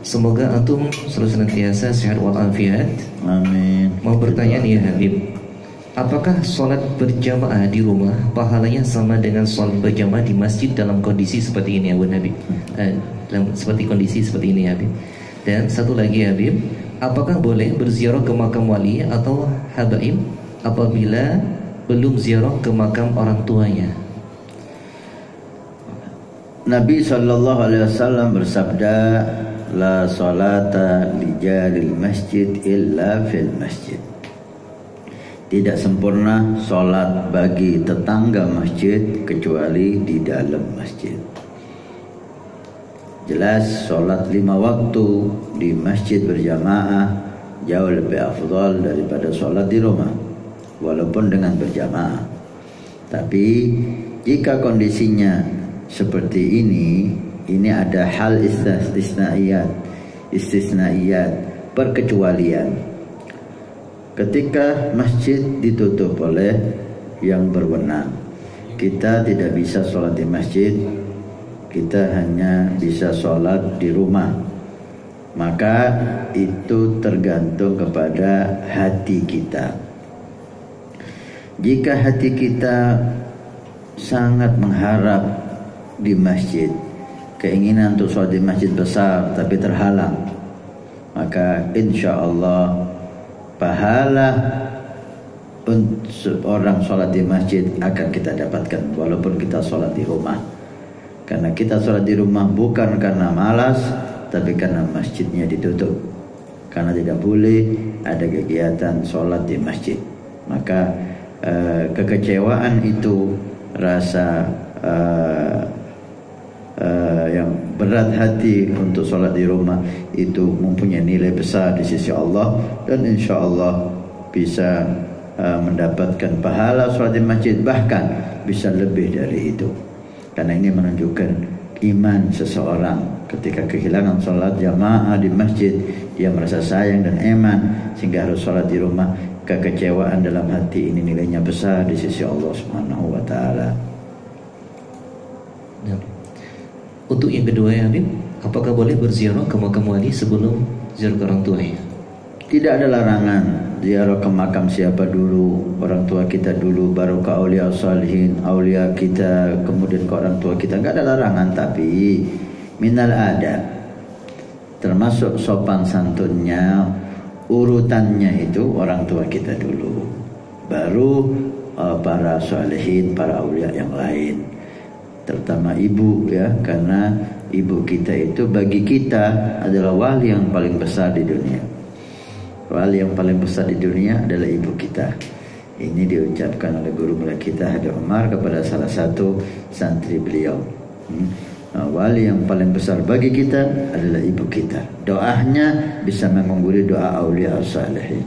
Semoga antum selalu senantiasa sehat walafiat. Amin. Mau bertanya nih ya Habib, apakah sholat berjamaah di rumah pahalanya sama dengan sholat berjamaah di masjid dalam kondisi seperti ini ya Bun Habib? Seperti kondisi seperti ini ya Habib. Dan satu lagi ya Habib, apakah boleh berziarah ke makam wali atau habaib apabila belum ziarah ke makam orang tuanya? Nabi SAW bersabda, la salata li jaril masjid illa fil masjid. Tidak sempurna solat bagi tetangga masjid kecuali di dalam masjid. Jelas solat 5 waktu di masjid berjamaah jauh lebih afdal daripada solat di rumah, walaupun dengan berjamaah. Tapi jika kondisinya seperti ini ada hal istisnaiyat, perkecualian. Ketika masjid ditutup oleh yang berwenang, kita tidak bisa sholat di masjid, kita hanya bisa sholat di rumah. Maka itu tergantung kepada hati kita. Jika hati kita sangat mengharap di masjid, keinginan untuk sholat di masjid besar tapi terhalang, maka insya Allah pahala untuk orang sholat di masjid akan kita dapatkan walaupun kita sholat di rumah. Karena kita sholat di rumah bukan karena malas, tapi karena masjidnya ditutup, karena tidak boleh ada kegiatan sholat di masjid. Maka kekecewaan itu, rasa yang berat hati untuk sholat di rumah itu mempunyai nilai besar di sisi Allah, dan insya Allah bisa mendapatkan pahala sholat di masjid, bahkan bisa lebih dari itu. Karena ini menunjukkan iman seseorang. Ketika kehilangan sholat jamaah di masjid, dia merasa sayang dan iman sehingga harus sholat di rumah. Kekecewaan dalam hati ini nilainya besar di sisi Allah Subhanahu wa Ta'ala. Untuk yang kedua ya Habib, apakah boleh berziarah ke makam wali sebelum ziarah ke orang tuanya? Tidak ada larangan ziarah ke makam siapa dulu, orang tua kita dulu, baru ke aulia salihin, aulia kita, kemudian ke orang tua kita. Enggak ada larangan, tapi minal adab, termasuk sopan santunnya, urutannya itu orang tua kita dulu, baru para salihin, para aulia yang lain. Terutama ibu ya, karena ibu kita itu bagi kita adalah wali yang paling besar di dunia. Wali yang paling besar di dunia adalah ibu kita. Ini diucapkan oleh guru mulia kita Habib Umar kepada salah satu santri beliau. Wali yang paling besar bagi kita adalah ibu kita. Doanya bisa mengungguli doa aulia as-salihin.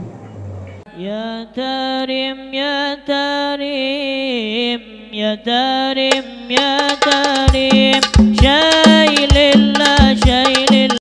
Ya Tarim, Ya Tarim, Ya Tarim, Ya